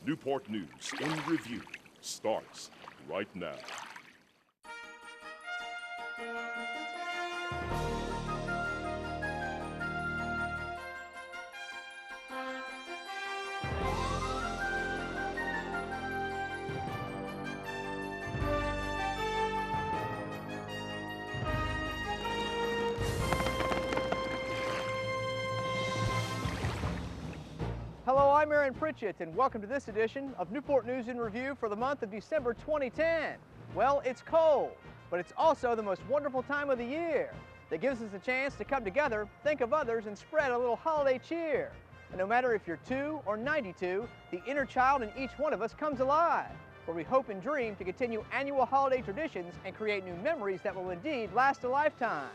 Newport News in Review starts right now. Hello, I'm Aaron Pritchett, and welcome to this edition of Newport News in Review for the month of December 2010. Well, it's cold, but it's also the most wonderful time of the year that gives us a chance to come together, think of others, and spread a little holiday cheer. And no matter if you're 2 or 92, the inner child in each one of us comes alive, where we hope and dream to continue annual holiday traditions and create new memories that will indeed last a lifetime.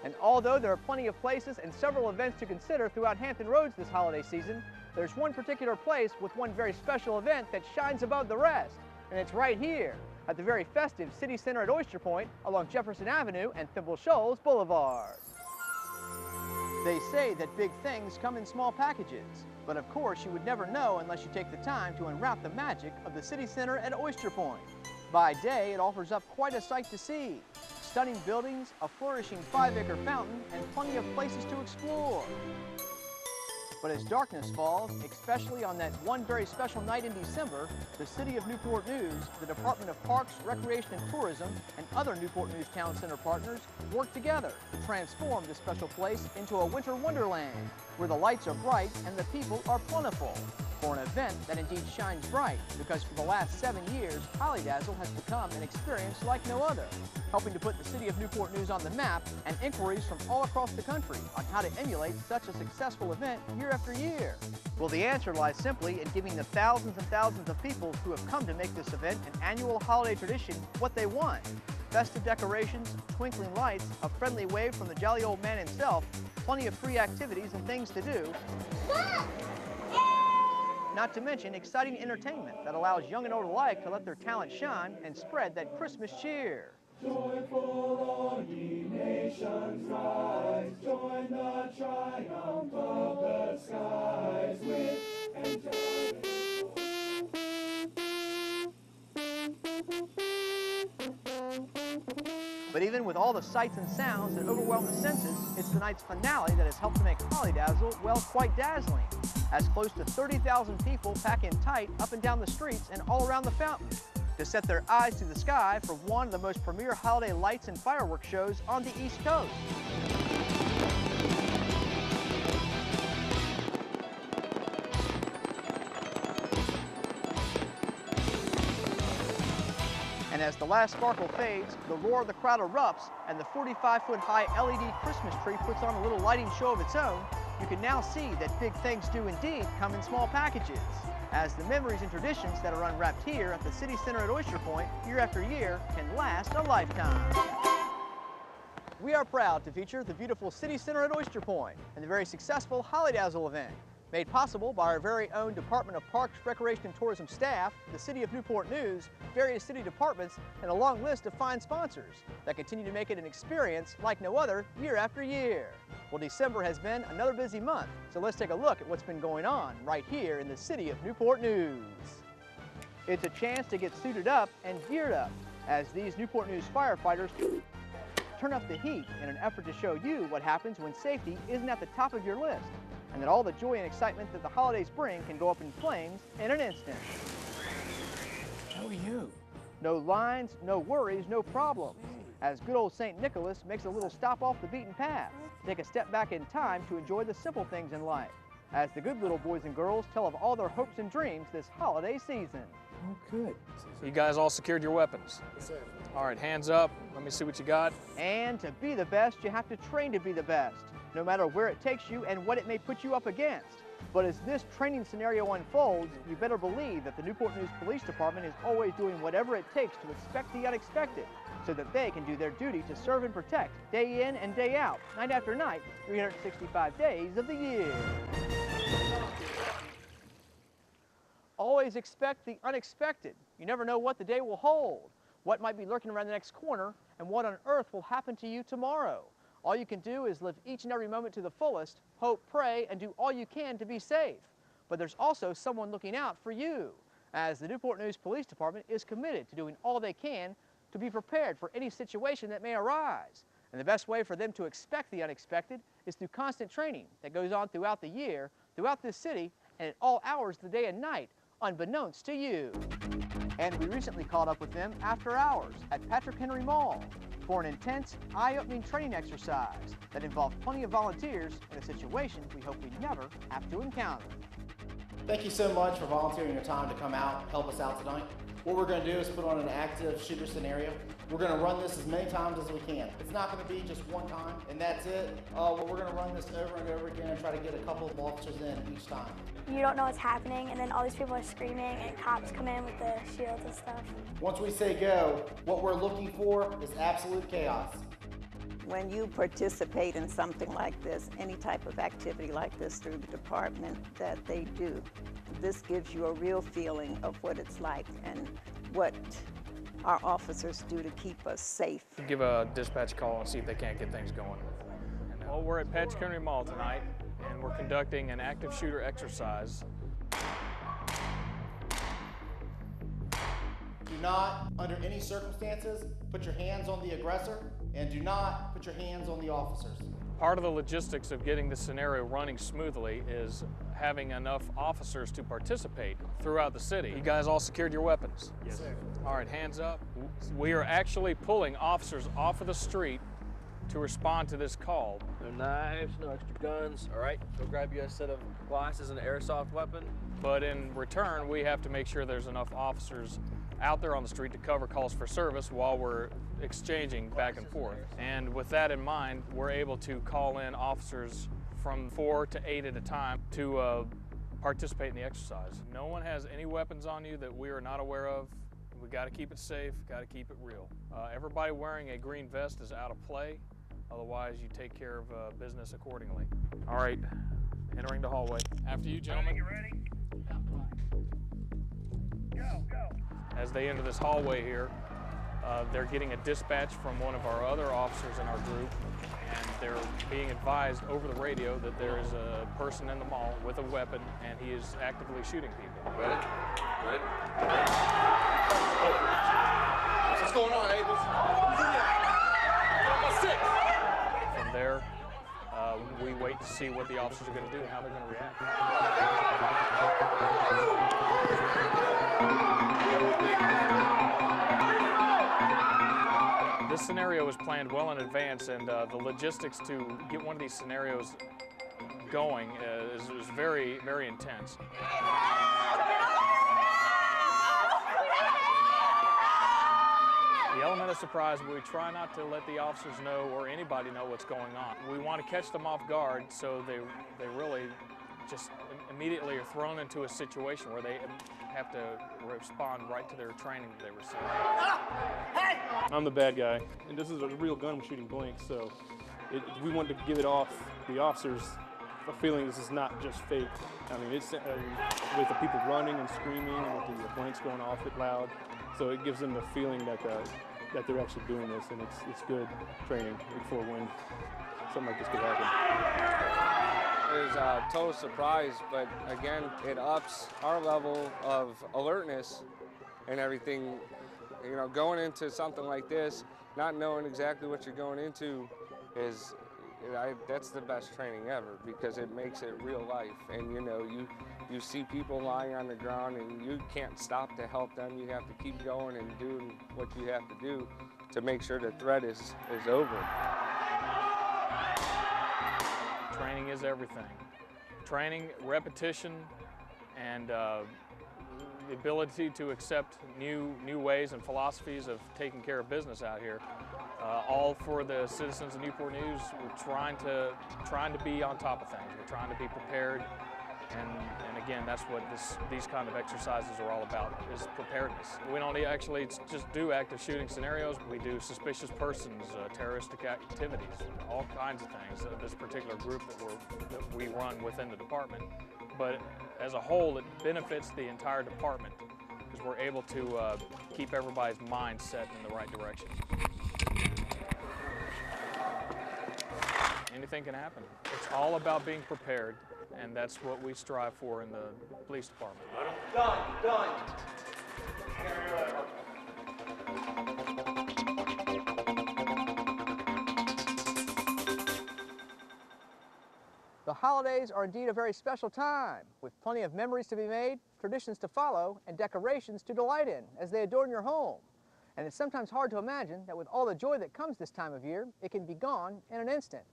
And although there are plenty of places and several events to consider throughout Hampton Roads this holiday season, there's one particular place with one very special event that shines above the rest, and it's right here at the very festive City Center at Oyster Point along Jefferson Avenue and Thimble Shoals Boulevard. They say that big things come in small packages, but of course you would never know unless you take the time to unwrap the magic of the City Center at Oyster Point. By day, it offers up quite a sight to see. Stunning buildings, a flourishing 5-acre fountain, and plenty of places to explore. But as darkness falls, especially on that one very special night in December, the City of Newport News, the Department of Parks, Recreation and Tourism, and other Newport News Town Center partners work together to transform this special place into a winter wonderland, where the lights are bright and the people are plentiful, for an event that indeed shines bright, because for the last 7 years, Hollydazzle has become an experience like no other, helping to put the City of Newport News on the map and inquiries from all across the country on how to emulate such a successful event year after year. Well, the answer lies simply in giving the thousands and thousands of people who have come to make this event an annual holiday tradition what they want. Festive decorations, twinkling lights, a friendly wave from the jolly old man himself, plenty of free activities and things to do. Not to mention exciting entertainment that allows young and old alike to let their talent shine and spread that Christmas cheer. Joyful all ye nations rise, join the triumph of the skies with angelic. But even with all the sights and sounds that overwhelm the senses, it's tonight's finale that has helped to make Hollydazzle, well, quite dazzling, as close to 30,000 people pack in tight up and down the streets and all around the fountain to set their eyes to the sky for one of the most premier holiday lights and fireworks shows on the East Coast. And as the last sparkle fades, the roar of the crowd erupts, and the 45-foot-high LED Christmas tree puts on a little lighting show of its own, you can now see that big things do indeed come in small packages, as the memories and traditions that are unwrapped here at the City Center at Oyster Point year after year can last a lifetime. We are proud to feature the beautiful City Center at Oyster Point and the very successful Hollydazzle event, made possible by our very own Department of Parks, Recreation and Tourism staff, the City of Newport News, various city departments, and a long list of fine sponsors that continue to make it an experience like no other year after year. Well, December has been another busy month, so let's take a look at what's been going on right here in the City of Newport News. It's a chance to get suited up and geared up as these Newport News firefighters turn up the heat in an effort to show you what happens when safety isn't at the top of your list, and that all the joy and excitement that the holidays bring can go up in flames in an instant. How are you? No lines, no worries, no problems, as good old St. Nicholas makes a little stop off the beaten path, take a step back in time to enjoy the simple things in life, as the good little boys and girls tell of all their hopes and dreams this holiday season. Oh, good. You guys all secured your weapons? Yes, sir. All right, hands up. Let me see what you got. And to be the best, you have to train to be the best, no matter where it takes you and what it may put you up against. But as this training scenario unfolds, you better believe that the Newport News Police Department is always doing whatever it takes to expect the unexpected, so that they can do their duty to serve and protect day in and day out, night after night, 365 days of the year. Always expect the unexpected. You never know what the day will hold, what might be lurking around the next corner, and what on earth will happen to you tomorrow. All you can do is live each and every moment to the fullest, hope, pray, and do all you can to be safe. But there's also someone looking out for you, as the Newport News Police Department is committed to doing all they can to be prepared for any situation that may arise. And the best way for them to expect the unexpected is through constant training that goes on throughout the year, throughout this city, and at all hours of the day and night, unbeknownst to you. And we recently caught up with them after hours at Patrick Henry Mall for an intense, eye-opening training exercise that involved plenty of volunteers in a situation we hope we never have to encounter. Thank you so much for volunteering your time to come out, help us out tonight. What we're going to do is put on an active shooter scenario. We're going to run this as many times as we can. It's not going to be just one time and that's it. We're going to run this over and over again and try to get a couple of officers in each time. You don't know what's happening, and then all these people are screaming, and cops come in with the shields and stuff. Once we say go, what we're looking for is absolute chaos. When you participate in something like this, any type of activity like this through the department that they do, this gives you a real feeling of what it's like and what our officers do to keep us safe. Give a dispatch call and see if they can't get things going. Well, we're at Patrick Henry Mall tonight, and we're conducting an active shooter exercise. Do not, under any circumstances, put your hands on the aggressor, and do not put your hands on the officers. Part of the logistics of getting this scenario running smoothly is having enough officers to participate throughout the city. You guys all secured your weapons? Yes, sir. All right, hands up. We are actually pulling officers off of the street to respond to this call. No knives, no extra guns. All right, go grab you a set of glasses and an airsoft weapon. But in return, we have to make sure there's enough officers out there on the street to cover calls for service while we're exchanging back and forth. And with that in mind, we're able to call in officers from 4 to 8 at a time to participate in the exercise. No one has any weapons on you that we are not aware of. We got to keep it safe, got to keep it real. Everybody wearing a green vest is out of play. Otherwise, you take care of business accordingly. All right, entering the hallway. After you, gentlemen. You ready? Go, go. As they enter this hallway here, they're getting a dispatch from one of our other officers in our group, and they're being advised over the radio that there is a person in the mall with a weapon, and he is actively shooting people. Ready? Ready? What's going on, Abel? From there, we wait to see what the officers are going to do and how they're going to react. This scenario was planned well in advance, and the logistics to get one of these scenarios going is very, very intense. The element of surprise, we try not to let the officers know or anybody know what's going on. We want to catch them off guard so they really just immediately are thrown into a situation where they have to respond right to their training that they received. I'm the bad guy, and this is a real gun I'm shooting blanks, so we want to give it off the officers a feeling this is not just fake. I mean, it's with the people running and screaming and with the blanks going off it loud, so it gives them the feeling that they're actually doing this, and it's good training for when something like this could happen. It was a total surprise, but again, it ups our level of alertness and everything. You know, going into something like this, not knowing exactly what you're going into that's the best training ever, because it makes it real life. And you know, you see people lying on the ground and you can't stop to help them. You have to keep going and doing what you have to do to make sure the threat is over. Training is everything. Training, repetition, and the ability to accept new ways and philosophies of taking care of business out here. All for the citizens of Newport News. We're trying to be on top of things. We're trying to be prepared, and again, that's what these kind of exercises are all about, is preparedness. We don't actually just do active shooting scenarios. We do suspicious persons, terroristic activities, all kinds of things. This particular group that we run within the department, but as a whole, it benefits the entire department because we're able to keep everybody's mind set in the right direction. Anything can happen. It's all about being prepared and that's what we strive for in the police department. Done. The holidays are indeed a very special time, with plenty of memories to be made, traditions to follow, and decorations to delight in as they adorn your home. And it's sometimes hard to imagine that with all the joy that comes this time of year, it can be gone in an instant.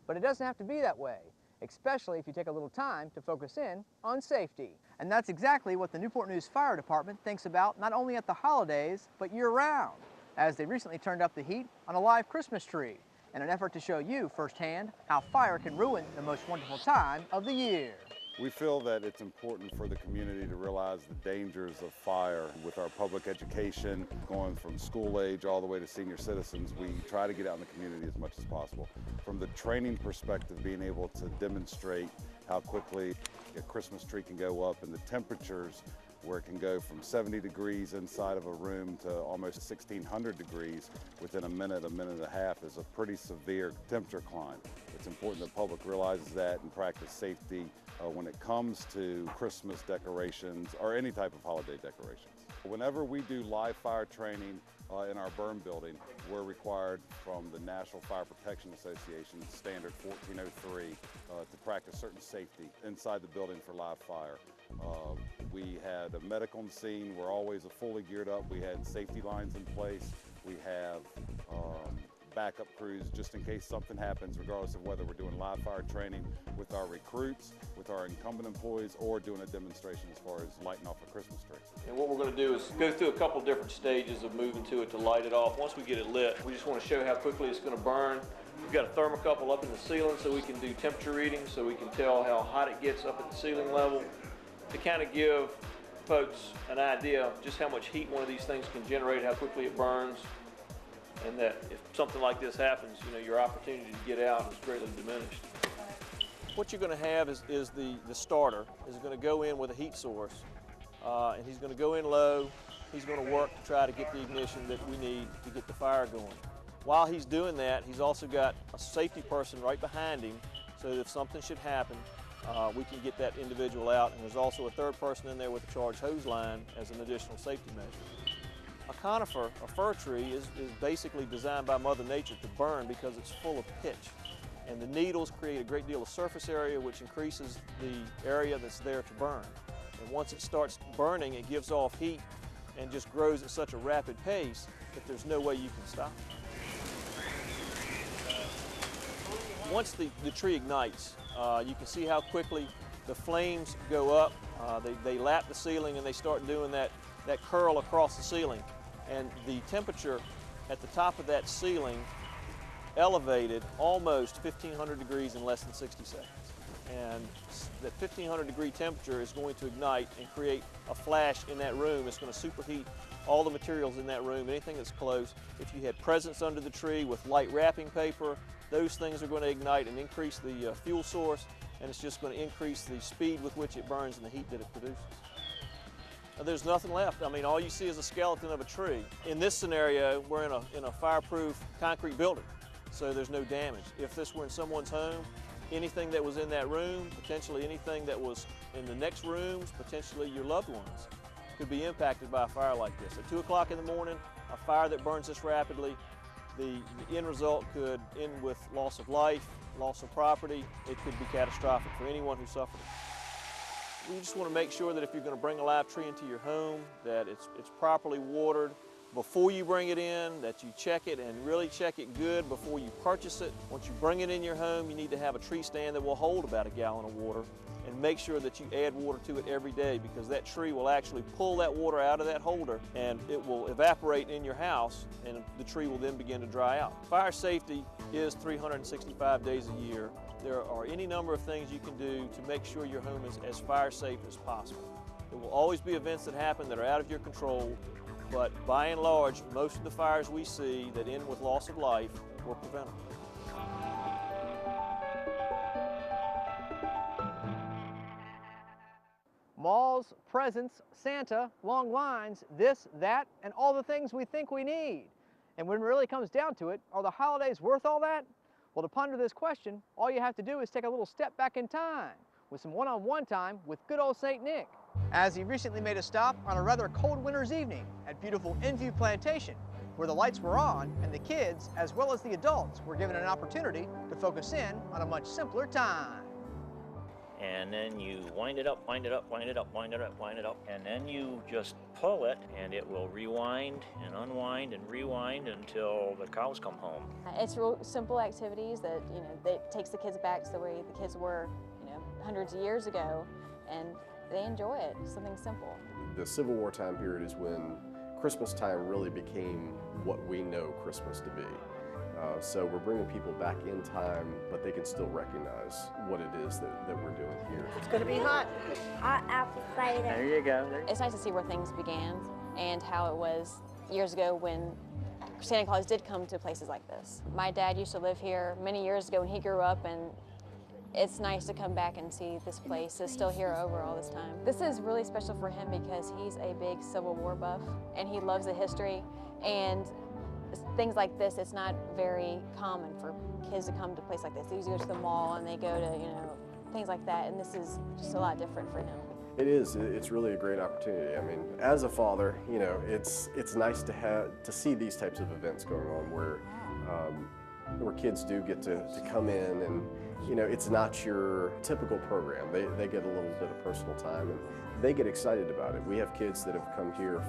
But it doesn't have to be that way, especially if you take a little time to focus in on safety. And that's exactly what the Newport News Fire Department thinks about not only at the holidays, but year-round, as they recently turned up the heat on a live Christmas tree in an effort to show you firsthand how fire can ruin the most wonderful time of the year. We feel that it's important for the community to realize the dangers of fire. With our public education, going from school age all the way to senior citizens, we try to get out in the community as much as possible. From the training perspective, being able to demonstrate how quickly a Christmas tree can go up and the temperatures where it can go from 70 degrees inside of a room to almost 1,600 degrees within a minute and a half is a pretty severe temperature climb. It's important that the public realizes that and practice safety when it comes to Christmas decorations or any type of holiday decorations. Whenever we do live fire training in our burn building, we're required from the National Fire Protection Association Standard 1403 to practice certain safety inside the building for live fire. We had a medic on the scene. We're always fully geared up. We had safety lines in place. We have backup crews just in case something happens, regardless of whether we're doing live fire training with our recruits, with our incumbent employees, or doing a demonstration as far as lighting off a Christmas tree. And what we're going to do is go through a couple different stages of moving to it to light it off. Once we get it lit, we just want to show how quickly it's going to burn. We've got a thermocouple up in the ceiling so we can do temperature readings, so we can tell how hot it gets up at the ceiling level, to kind of give folks an idea of just how much heat one of these things can generate, how quickly it burns, and that if something like this happens, you know, your opportunity to get out is greatly diminished. What you're going to have is the starter is going to go in with a heat source, and he's going to go in low. He's going to work to try to get the ignition that we need to get the fire going. While he's doing that, he's also got a safety person right behind him, so that if something should happen, we can get that individual out. And there's also a third person in there with a charged hose line as an additional safety measure. A conifer, a fir tree, is basically designed by Mother Nature to burn because it's full of pitch. And the needles create a great deal of surface area, which increases the area that's there to burn. And once it starts burning, it gives off heat and just grows at such a rapid pace that there's no way you can stop it. Once the tree ignites, you can see how quickly the flames go up. They lap the ceiling and they start doing that curl across the ceiling. And the temperature at the top of that ceiling elevated almost 1,500 degrees in less than 60 seconds. And that 1,500 degree temperature is going to ignite and create a flash in that room. It's going to superheat all the materials in that room, anything that's close. If you had presents under the tree with light wrapping paper, those things are going to ignite and increase the fuel source, and it's just going to increase the speed with which it burns and the heat that it produces. There's nothing left. I mean, all you see is a skeleton of a tree. In this scenario, we're in a fireproof concrete building, so there's no damage. If this were in someone's home, anything that was in that room, potentially anything that was in the next rooms, potentially your loved ones, could be impacted by a fire like this. At 2 o'clock in the morning, a fire that burns this rapidly, the end result could end with loss of life, loss of property. It could be catastrophic for anyone who suffered it. We just want to make sure that if you're going to bring a live tree into your home, that it's properly watered before you bring it in, that you check it and really check it good before you purchase it. Once you bring it in your home, you need to have a tree stand that will hold about a gallon of water, and make sure that you add water to it every day, because that tree will actually pull that water out of that holder and it will evaporate in your house, and the tree will then begin to dry out. Fire safety is 365 days a year. There are any number of things you can do to make sure your home is as fire safe as possible. There will always be events that happen that are out of your control, but by and large, most of the fires we see that end with loss of life were preventable. Malls, presents, Santa, long lines, this, that, and all the things we think we need. And when it really comes down to it, are the holidays worth all that? Well, to ponder this question, all you have to do is take a little step back in time. with some one-on-one time with good old St. Nick, as he recently made a stop on a rather cold winter's evening at beautiful Endview Plantation, where the lights were on and the kids, as well as the adults, were given an opportunity to focus in on a much simpler time. And then you wind it up, wind it up, wind it up, wind it up, wind it up, and then you just pull it and it will rewind and unwind and rewind until the cows come home. It's real simple activities that, that takes the kids back to the way the kids were, hundreds of years ago, and they enjoy it. Something simple. The Civil War time period is when Christmas time really became what we know Christmas to be. So we're bringing people back in time, but they can still recognize what it is that we're doing here. It's going to be hot. Hot apple cider. There you go. It's nice to see where things began and how it was years ago when Santa Claus did come to places like this. My dad used to live here many years ago when he grew up, and it's nice to come back and see this place is still here over all this time. This is really special for him because he's a big Civil War buff and he loves the history, and things like this, it's not very common for kids to come to a place like this. They usually go to the mall and they go to, things like that, and this is just a lot different for him. It is. It's really a great opportunity. I mean, as a father, it's nice to see these types of events going on where kids do get to come in, and it's not your typical program. They get a little bit of personal time and they get excited about it. We have kids that have come here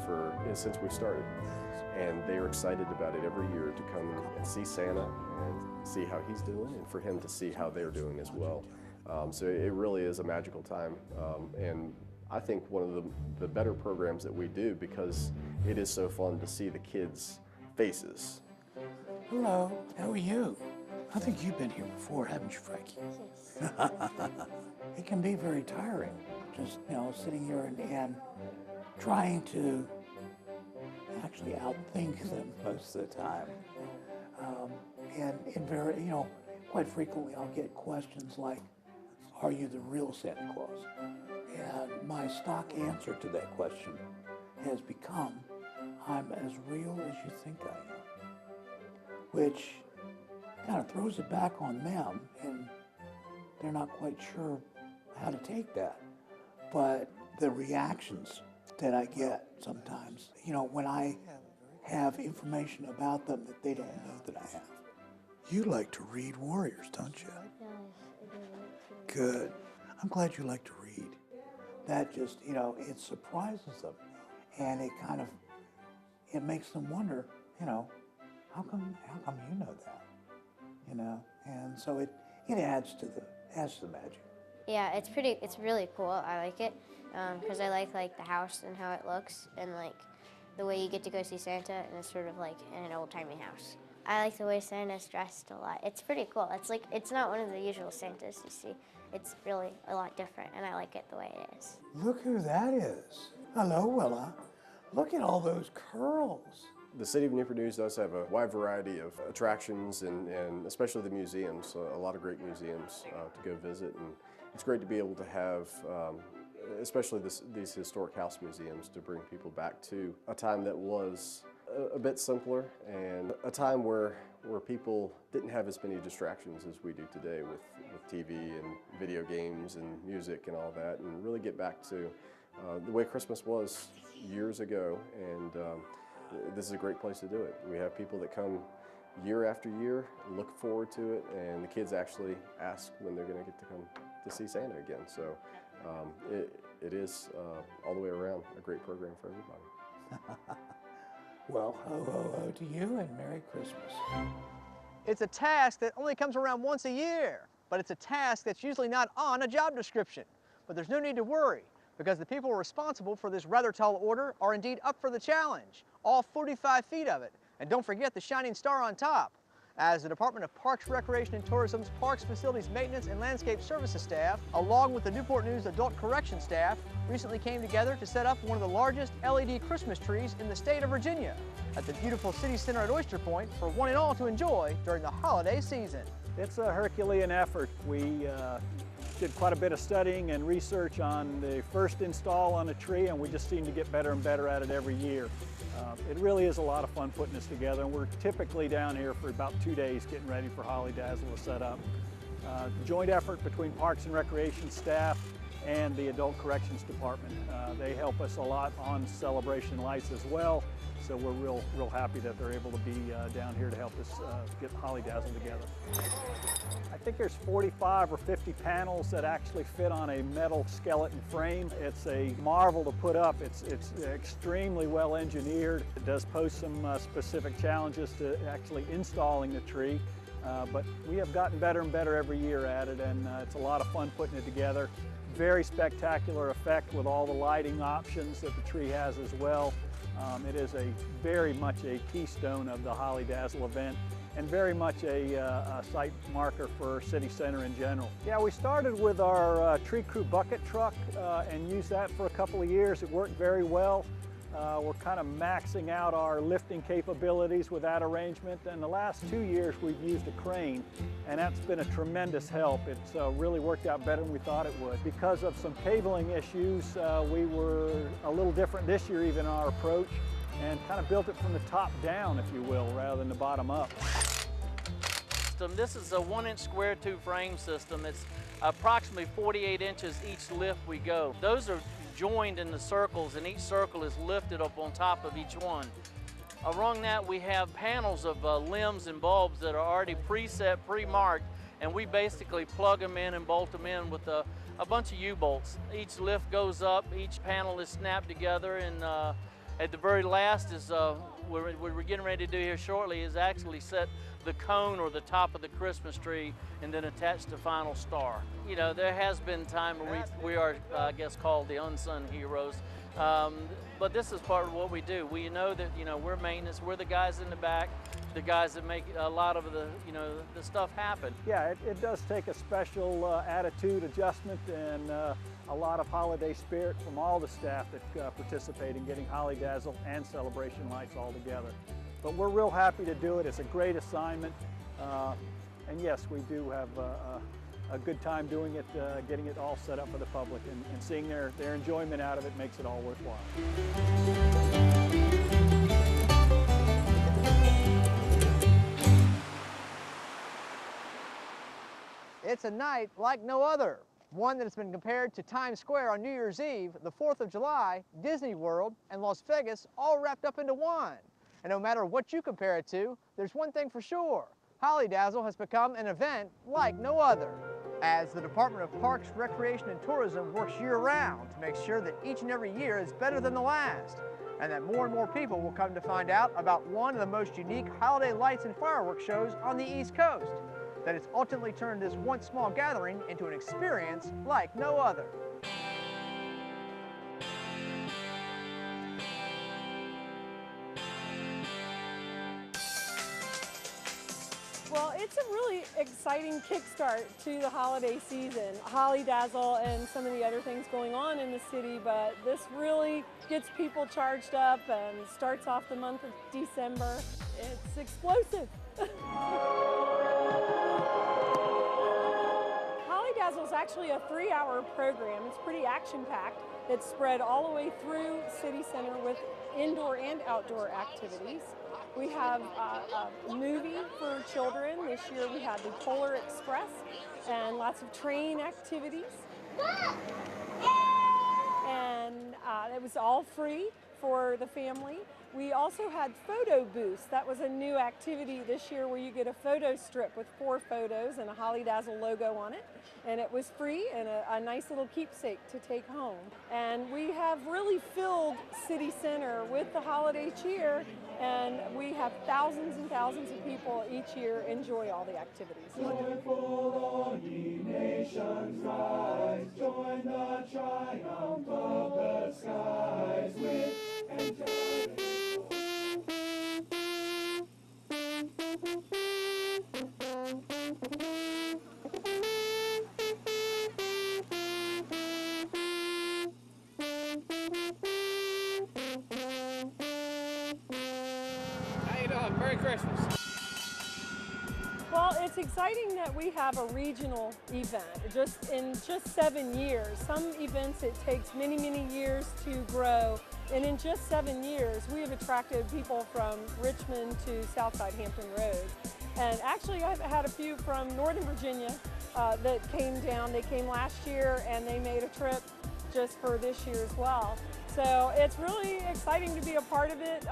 since we started, and they are excited about it every year to come and see Santa and see how he's doing, and for him to see how they're doing as well. So it really is a magical time, and I think one of the better programs that we do, because it is so fun to see the kids' faces. Hello, how are you? I think you've been here before, haven't you, Frankie? It can be very tiring, just, sitting here and trying to actually outthink them most of the time. And very, quite frequently I'll get questions like, are you the real Santa Claus? And my stock answer to that question has become, I'm as real as you think I am. Which kind of throws it back on them, and they're not quite sure how to take that. But the reactions that I get sometimes, when I have information about them that they don't know that I have. You like to read Warriors, don't you? Good. I'm glad you like to read. That just, it surprises them, and it makes them wonder, how come you know that? And so it adds to the magic. Yeah, it's really cool. I like it because I like the house and how it looks, and the way you get to go see Santa, and it's sort of like in an old-timey house. I like the way Santa's dressed a lot. It's pretty cool. It's not one of the usual Santas you see. It's really a lot different, and I like it the way it is. Look who that is. Hello, Willa. Look at all those curls. The City of Newport News does have a wide variety of attractions, and especially the museums, a lot of great museums to go visit, and it's great to be able to have, especially these historic house museums, to bring people back to a time that was a bit simpler, and a time where people didn't have as many distractions as we do today with TV and video games and music and all that, and really get back to the way Christmas was years ago, and this is a great place to do it. We have people that come year after year, look forward to it, and the kids actually ask when they're going to get to come to see Santa again. So it is all the way around a great program for everybody. Well, ho, ho, ho to you, and Merry Christmas. It's a task that only comes around once a year, but it's a task that's usually not on a job description. But there's no need to worry, because the people responsible for this rather tall order are indeed up for the challenge, all 45 feet of it. And don't forget the shining star on top, as the Department of Parks, Recreation and Tourism's Parks, Facilities, Maintenance and Landscape Services staff, along with the Newport News Adult Correction staff, recently came together to set up one of the largest LED Christmas trees in the state of Virginia at the beautiful city center at Oyster Point for one and all to enjoy during the holiday season. It's a Herculean effort. We did quite a bit of studying and research on the first install on a tree, and we just seem to get better and better at it every year. It really is a lot of fun putting this together, and we're typically down here for about 2 days getting ready for Hollydazzle to set up. joint effort between Parks and Recreation staff and the Adult Corrections Department. They help us a lot on celebration lights as well, so we're real happy that they're able to be down here to help us get Hollydazzle together. I think there's 45 or 50 panels that actually fit on a metal skeleton frame. It's a marvel to put up. It's extremely well engineered. It does pose some specific challenges to actually installing the tree, but we have gotten better and better every year at it, and it's a lot of fun putting it together. Very spectacular effect with all the lighting options that the tree has as well. It is very much a keystone of the Hollydazzle event, and very much a site marker for City Center in general. Yeah, we started with our tree crew bucket truck and used that for a couple of years. It worked very well. We're kind of maxing out our lifting capabilities with that arrangement, and the last 2 years we've used a crane, and that's been a tremendous help. It's really worked out better than we thought it would. Because of some cabling issues, we were a little different this year even in our approach, and kind of built it from the top down, if you will, rather than the bottom up. This is a 1-inch square tube frame system. It's approximately 48 inches each lift we go. Those are joined in the circles, and each circle is lifted up on top of each one. Along that we have panels of limbs and bulbs that are already preset, pre-marked, and we basically plug them in and bolt them in with a bunch of U-bolts. Each lift goes up, each panel is snapped together, and at the very last is what we're getting ready to do here shortly is actually set the cone or the top of the Christmas tree and then attach the final star. You know, there has been time where we are, I guess, called the unsung heroes. But this is part of what we do. We know that, you know, we're maintenance, we're the guys in the back, the guys that make a lot of the, you know, the stuff happen. Yeah, it does take a special attitude adjustment and a lot of holiday spirit from all the staff that participate in getting Hollydazzle and celebration lights all together. But we're real happy to do it. It's a great assignment. And yes, we do have a good time doing it, getting it all set up for the public, and seeing their enjoyment out of it makes it all worthwhile. It's a night like no other, one that has been compared to Times Square on New Year's Eve, the 4th of July, Disney World, and Las Vegas all wrapped up into one. And no matter what you compare it to, there's one thing for sure. Hollydazzle has become an event like no other, as the Department of Parks, Recreation, and Tourism works year-round to make sure that each and every year is better than the last, and that more and more people will come to find out about one of the most unique holiday lights and fireworks shows on the East Coast, that has ultimately turned this once small gathering into an experience like no other. Well, it's a really exciting kickstart to the holiday season. Hollydazzle and some of the other things going on in the city, but this really gets people charged up and starts off the month of December. It's explosive. Hollydazzle is actually a 3-hour program. It's pretty action-packed. It's spread all the way through City Center with indoor and outdoor activities. We have a movie for children. This year we had the Polar Express and lots of train activities. And it was all free for the family. We also had photo booths. That was a new activity this year where you get a photo strip with 4 photos and a Hollydazzle logo on it. And it was free and a nice little keepsake to take home. And we have really filled City Center with the holiday cheer, and we have thousands and thousands of people each year enjoy all the activities. Joyful all ye nations rise, join the triumph of the skies with angelic. How you doing? Merry Christmas. Well, it's exciting that we have a regional event in just 7 years. Some events it takes many, many years to grow, and in just 7 years we have attracted people from Richmond to Southside Hampton Road. And actually, I've had a few from Northern Virginia that came down. They came last year and they made a trip just for this year as well. So it's really exciting to be a part of it.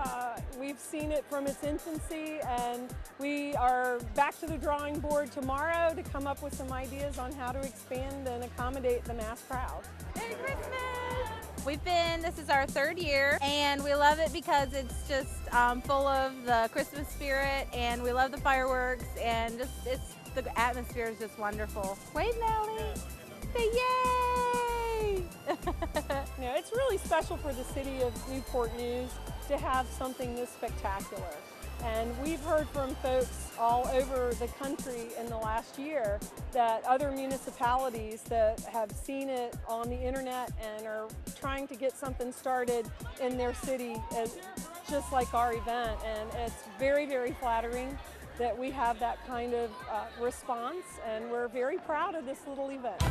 We've seen it from its infancy, and we are back to the drawing board tomorrow to come up with some ideas on how to expand and accommodate the mass crowd. Merry Christmas! This is our 3rd year, and we love it because it's just full of the Christmas spirit, and we love the fireworks, and just the atmosphere is just wonderful. Wave, Nellie! Say yay! You know, it's really special for the city of Newport News to have something this spectacular. And we've heard from folks all over the country in the last year that other municipalities that have seen it on the internet and are trying to get something started in their city just like our event. And it's very, very flattering that we have that kind of response, and we're very proud of this little event.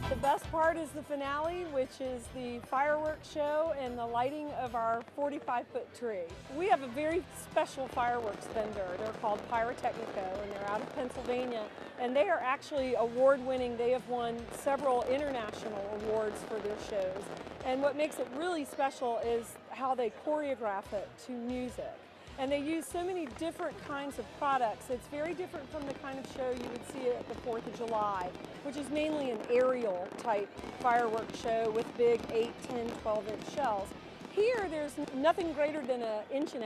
The best part is the finale, which is the fireworks show and the lighting of our 45-foot tree. We have a very special fireworks vendor. They're called Pyrotechnico, and they're out of Pennsylvania, and they are actually award-winning. They have won several international awards for their shows. And what makes it really special is how they choreograph it to music. And they use so many different kinds of products. It's very different from the kind of show you would see at the 4th of July, which is mainly an aerial type fireworks show with big 8, 10, 12-inch shells. Here, there's nothing greater than 1.5 inches,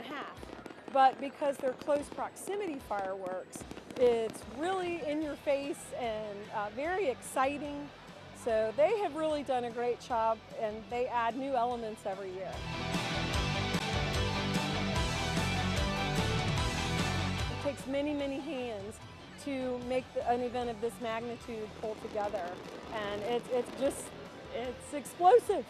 but because they're close proximity fireworks, it's really in your face and very exciting. So they have really done a great job, and they add new elements every year. It takes many, many hands to make an event of this magnitude pull together, and it's explosive.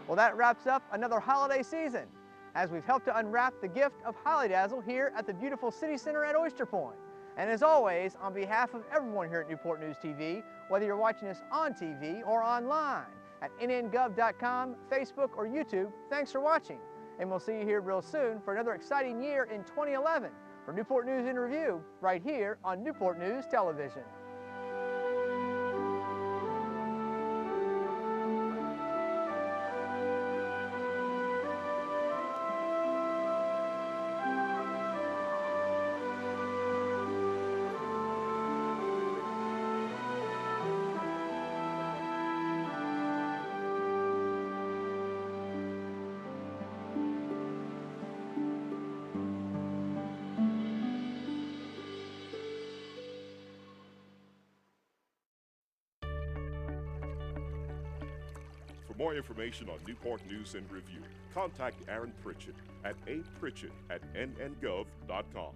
Well, that wraps up another holiday season, as we've helped to unwrap the gift of Hollydazzle here at the beautiful City Center at Oyster Point. And as always, on behalf of everyone here at Newport News TV, whether you're watching us on TV or online at nngov.com, Facebook, or YouTube, thanks for watching. And we'll see you here real soon for another exciting year in 2011 for Newport News in Review, right here on Newport News Television. For more information on Newport News and Review, contact Aaron Pritchett at apritchett@nngov.com.